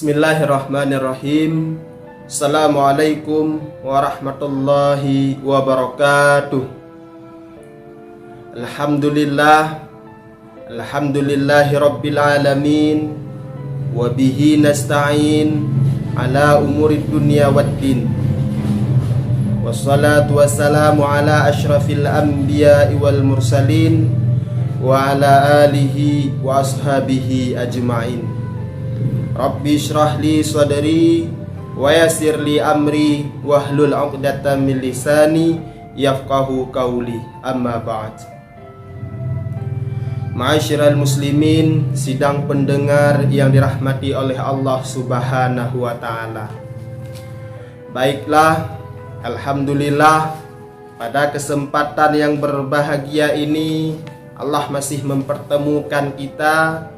Bismillahirrahmanirrahim. Assalamualaikum warahmatullahi wabarakatuh. Alhamdulillahi rabbil alamin. Wabihi nasta'in ala umurid dunya waddin. Wassalatu wassalamu ala ashrafil anbiya'i wal mursalin wa ala alihi wa ashabihi ajma'in. Rabbi shrah li sadri wa yassir li amri wahlul 'uqdatam min lisani yafqahu qawli. Amma ba'd. Ma'asyiral muslimin, sidang pendengar yang dirahmati oleh Allah Subhanahu wa taala. Baiklah, alhamdulillah pada kesempatan yang berbahagia ini Allah masih mempertemukan kita,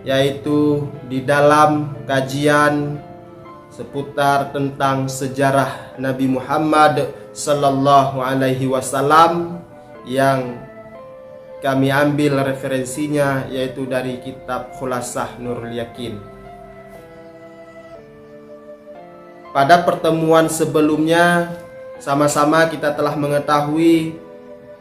yaitu di dalam kajian seputar tentang sejarah Nabi Muhammad sallallahu alaihi wasallam yang kami ambil referensinya yaitu dari kitab Khulasah Nurul Yakin. Pada pertemuan sebelumnya sama-sama kita telah mengetahui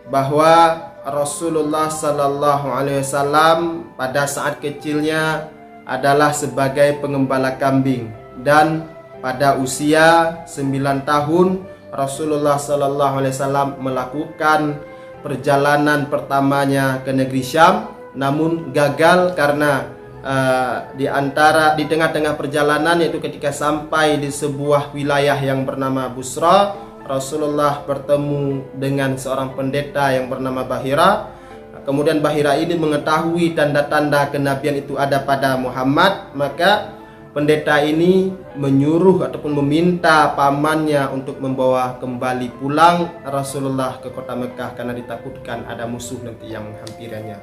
bahwa Rasulullah sallallahu alaihi wasallam pada saat kecilnya adalah sebagai pengembala kambing, dan pada usia 9 tahun Rasulullah sallallahu alaihi wasallam melakukan perjalanan pertamanya ke negeri Syam, namun gagal karena di tengah-tengah perjalanan, yaitu ketika sampai di sebuah wilayah yang bernama Busra, Rasulullah bertemu dengan seorang pendeta yang bernama Bahira. Kemudian Bahira ini mengetahui tanda-tanda kenabian itu ada pada Muhammad, maka pendeta ini menyuruh ataupun meminta pamannya untuk membawa kembali pulang Rasulullah ke kota Mekah karena ditakutkan ada musuh nanti yang menghampirinya.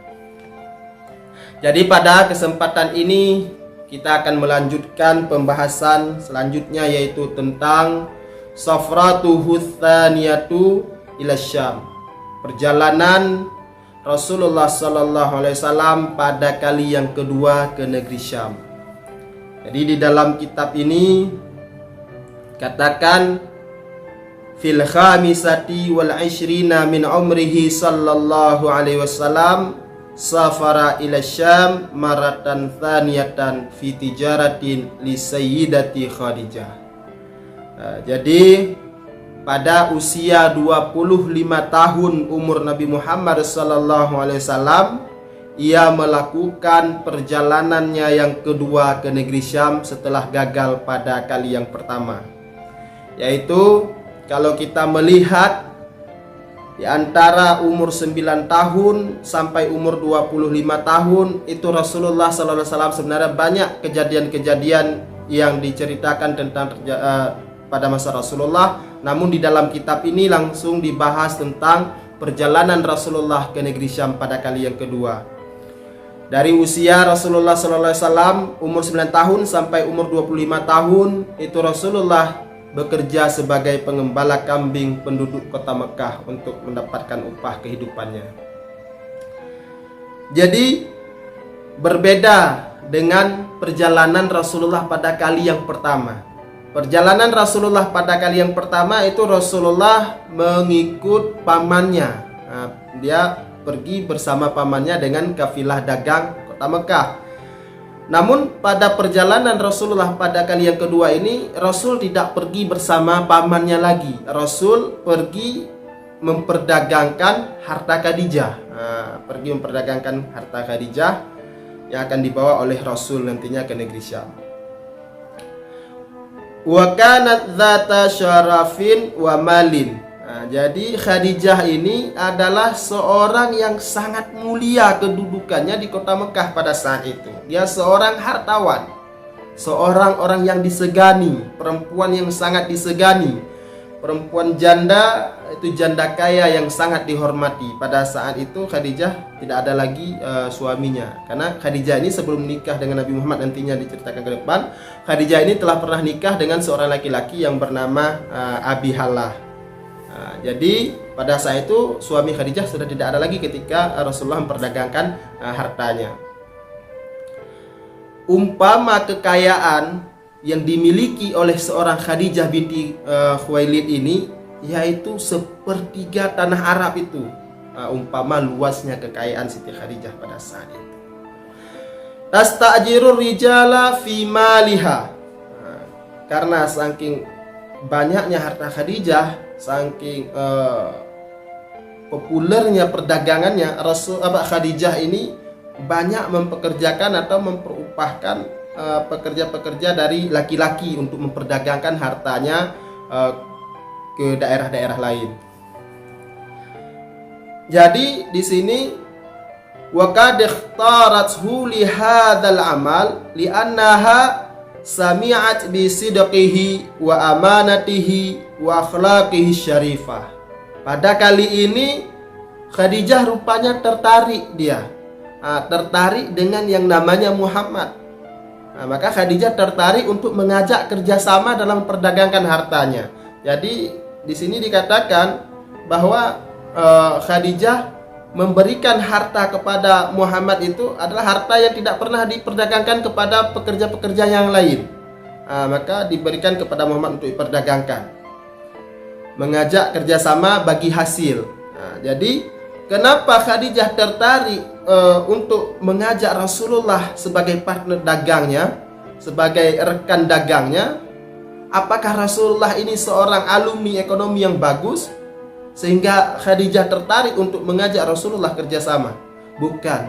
Jadi pada kesempatan ini kita akan melanjutkan pembahasan selanjutnya, yaitu tentang Safratuhu tsaniyatu ila Syam, perjalanan Rasulullah sallallahu alaihi wasallam pada kali yang kedua ke negeri Syam. Jadi di dalam kitab ini katakan fil khamisati wal 'ishrina min umrihi sallallahu alaihi wasallam safara ila Syam maratan tsaniyatan fi tijaratin li sayyidati Khadijah. Jadi pada usia 25 tahun umur Nabi Muhammad sallallahu alaihi wasallam, ia melakukan perjalanannya yang kedua ke negeri Syam setelah gagal pada kali yang pertama. Yaitu kalau kita melihat di antara umur 9 tahun sampai umur 25 tahun itu Rasulullah sallallahu alaihi wasallam sebenarnya banyak kejadian-kejadian yang diceritakan tentang pada masa Rasulullah, namun di dalam kitab ini langsung dibahas tentang perjalanan Rasulullah ke negeri Syam pada kali yang kedua. Dari usia Rasulullah SAW umur 9 tahun sampai umur 25 tahun itu Rasulullah bekerja sebagai pengembala kambing penduduk kota Mekah untuk mendapatkan upah kehidupannya. Jadi berbeda dengan perjalanan Rasulullah pada kali yang pertama. Perjalanan Rasulullah pada kali yang pertama itu Rasulullah mengikut pamannya. Dia pergi bersama pamannya dengan kafilah dagang kota Mekah. Namun pada perjalanan Rasulullah pada kali yang kedua ini, Rasul tidak pergi bersama pamannya lagi. Rasul pergi memperdagangkan harta Khadijah. Pergi memperdagangkan harta Khadijah yang akan dibawa oleh Rasul nantinya ke negeri Syam. Wa kanat dzata syarafin wa malin. Jadi Khadijah ini adalah seorang yang sangat mulia kedudukannya di kota Mekah pada saat itu. Dia seorang hartawan, seorang orang yang disegani, perempuan yang sangat disegani, perempuan janda, itu janda kaya yang sangat dihormati. Pada saat itu Khadijah tidak ada lagi suaminya, karena Khadijah ini sebelum menikah dengan Nabi Muhammad, nantinya diceritakan ke depan, Khadijah ini telah pernah nikah dengan seorang laki-laki yang bernama Abi Halah. Jadi pada saat itu suami Khadijah sudah tidak ada lagi ketika Rasulullah memperdagangkan hartanya. umpama kekayaan yang dimiliki oleh seorang Khadijah binti Khuwailid ini, yaitu sepertiga tanah Arab itu. Umpama luasnya kekayaan Siti Khadijah pada saat itu. Tasta'jirur rijala fi maliha. Karena saking banyaknya harta Khadijah, saking populernya perdagangannya, Khadijah ini banyak mempekerjakan atau memperupahkan pekerja-pekerja dari laki-laki untuk memperdagangkan hartanya ke daerah-daerah lain. Jadi di sini wa qad ikhtarathu li hadzal amal li'annaha sami'at bi sidqihi wa amanatihi wa akhlaqihi syarifah. Pada kali ini Khadijah rupanya tertarik tertarik dengan yang namanya Muhammad. Maka Khadijah tertarik untuk mengajak kerjasama dalam memperdagangkan hartanya. Jadi di sini dikatakan bahwa Khadijah memberikan harta kepada Muhammad itu adalah harta yang tidak pernah diperdagangkan kepada pekerja-pekerja yang lain. Maka diberikan kepada Muhammad untuk diperdagangkan. Mengajak kerjasama bagi hasil. Jadi kenapa Khadijah tertarik untuk mengajak Rasulullah sebagai partner dagangnya, sebagai rekan dagangnya? Apakah Rasulullah ini seorang alumni ekonomi yang bagus sehingga Khadijah tertarik untuk mengajak Rasulullah kerjasama? Bukan.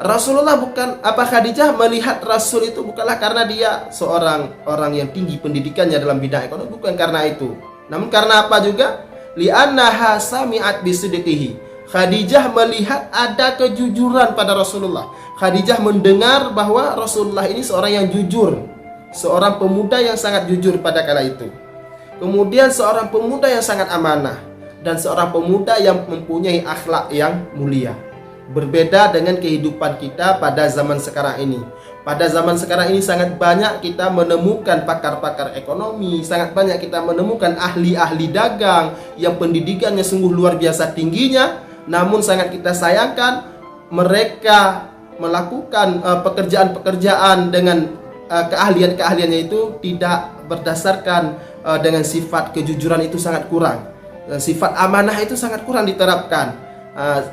Khadijah melihat Rasul itu bukanlah karena dia seorang orang yang tinggi pendidikannya dalam bidang ekonomi, bukan karena itu. Namun karena apa juga? Li'annaha sami'at bisidqihi. Khadijah melihat ada kejujuran pada Rasulullah. Khadijah mendengar bahwa Rasulullah ini seorang yang jujur, seorang pemuda yang sangat jujur pada kala itu. Kemudian seorang pemuda yang sangat amanah, dan seorang pemuda yang mempunyai akhlak yang mulia. Berbeda dengan kehidupan kita pada zaman sekarang ini. Pada zaman sekarang ini sangat banyak kita menemukan pakar-pakar ekonomi, sangat banyak kita menemukan ahli-ahli dagang yang pendidikannya sungguh luar biasa tingginya. Namun sangat kita sayangkan mereka melakukan pekerjaan-pekerjaan dengan keahlian-keahliannya itu tidak berdasarkan dengan sifat kejujuran, itu sangat kurang. Sifat amanah itu sangat kurang diterapkan.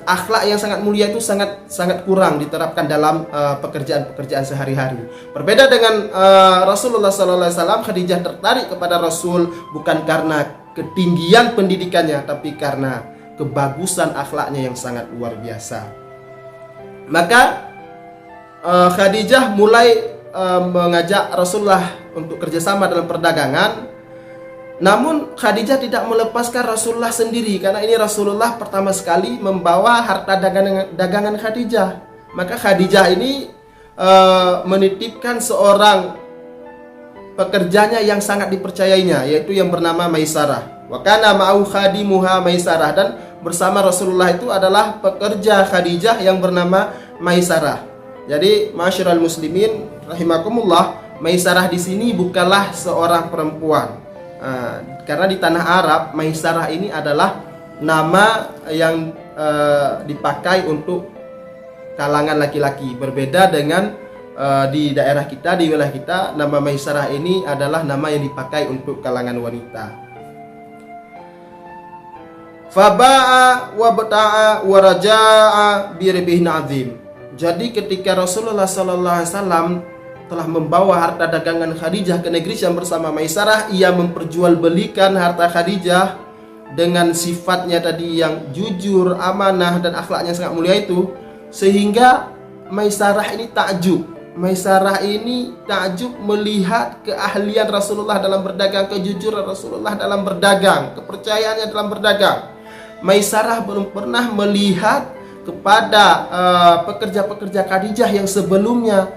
Akhlak yang sangat mulia itu sangat kurang diterapkan dalam pekerjaan-pekerjaan sehari-hari. Berbeda dengan Rasulullah SAW, Khadijah tertarik kepada Rasul bukan karena ketinggian pendidikannya, tapi karena kebagusan akhlaknya yang sangat luar biasa. Maka Khadijah mulai mengajak Rasulullah untuk kerjasama dalam perdagangan. Namun Khadijah tidak melepaskan Rasulullah sendiri, karena ini Rasulullah pertama sekali membawa harta dagangan Khadijah. Maka Khadijah ini menitipkan seorang pekerjanya yang sangat dipercayainya, yaitu yang bernama Maisarah. Wa kana ma'u khadimuha Maisarah, dan bersama Rasulullah itu adalah pekerja Khadijah yang bernama Maisarah. Jadi masyiral muslimin rahimakumullah, Maisarah di sini bukanlah seorang perempuan. Karena di tanah Arab Maisarah ini adalah nama yang dipakai untuk kalangan laki-laki. Berbeda dengan di daerah kita, di wilayah kita, nama Maisarah ini adalah nama yang dipakai untuk kalangan wanita. Faba'a wa bata'a wa raja'a birbihin azim. Jadi ketika Rasulullah SAW telah membawa harta dagangan Khadijah ke negeri Syam bersama Maisarah, ia memperjualbelikan harta Khadijah dengan sifatnya tadi yang jujur, amanah, dan akhlaknya sangat mulia itu, sehingga Maisarah ini takjub. Maisarah ini takjub melihat keahlian Rasulullah dalam berdagang, kejujuran Rasulullah dalam berdagang, kepercayaannya dalam berdagang. Maisarah belum pernah melihat kepada pekerja-pekerja Khadijah yang sebelumnya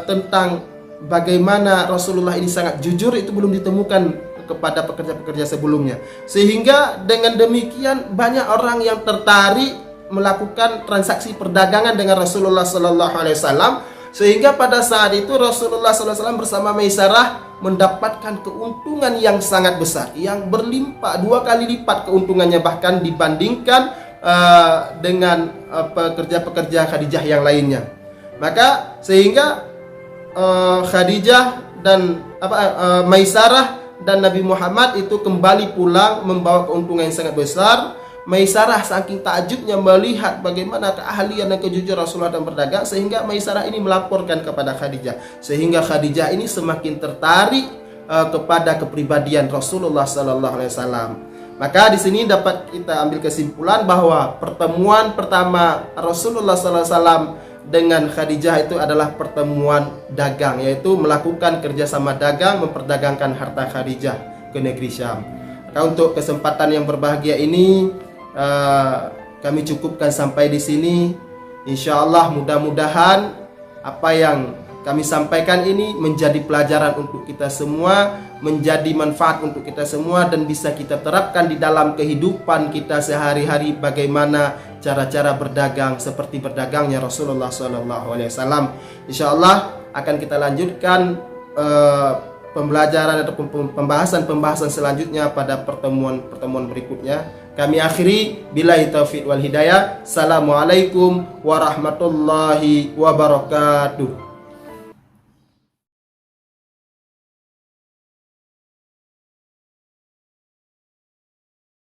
tentang bagaimana Rasulullah ini sangat jujur, itu belum ditemukan kepada pekerja-pekerja sebelumnya. Sehingga dengan demikian banyak orang yang tertarik melakukan transaksi perdagangan dengan Rasulullah SAW, sehingga pada saat itu Rasulullah SAW bersama Maisarah mendapatkan keuntungan yang sangat besar, yang berlimpah 2 kali lipat keuntungannya bahkan dibandingkan dengan pekerja-pekerja Khadijah yang lainnya. Maka sehingga Khadijah dan Maisarah dan Nabi Muhammad itu kembali pulang membawa keuntungan yang sangat besar. Maisarah saking takjubnya melihat bagaimana keahlian dan kejujuran Rasulullah dalam berdagang, sehingga Maisarah ini melaporkan kepada Khadijah, sehingga Khadijah ini semakin tertarik kepada kepribadian Rasulullah sallallahu alaihi wasallam. Maka di sini dapat kita ambil kesimpulan bahwa pertemuan pertama Rasulullah sallallahu alaihi wasallam dengan Khadijah itu adalah pertemuan dagang, yaitu melakukan kerjasama dagang, memperdagangkan harta Khadijah ke negeri Syam. Maka untuk kesempatan yang berbahagia ini kami cukupkan sampai di sini. Insya Allah mudah-mudahan apa yang kami sampaikan ini menjadi pelajaran untuk kita semua, menjadi manfaat untuk kita semua, dan bisa kita terapkan di dalam kehidupan kita sehari-hari, bagaimana cara-cara berdagang seperti berdagangnya Rasulullah SAW. Insya Allah akan kita lanjutkan pembelajaran atau pembahasan selanjutnya pada pertemuan berikutnya. Kami akhiri billahi taufiq wal hidayah. Assalamualaikum warahmatullahi wabarakatuh.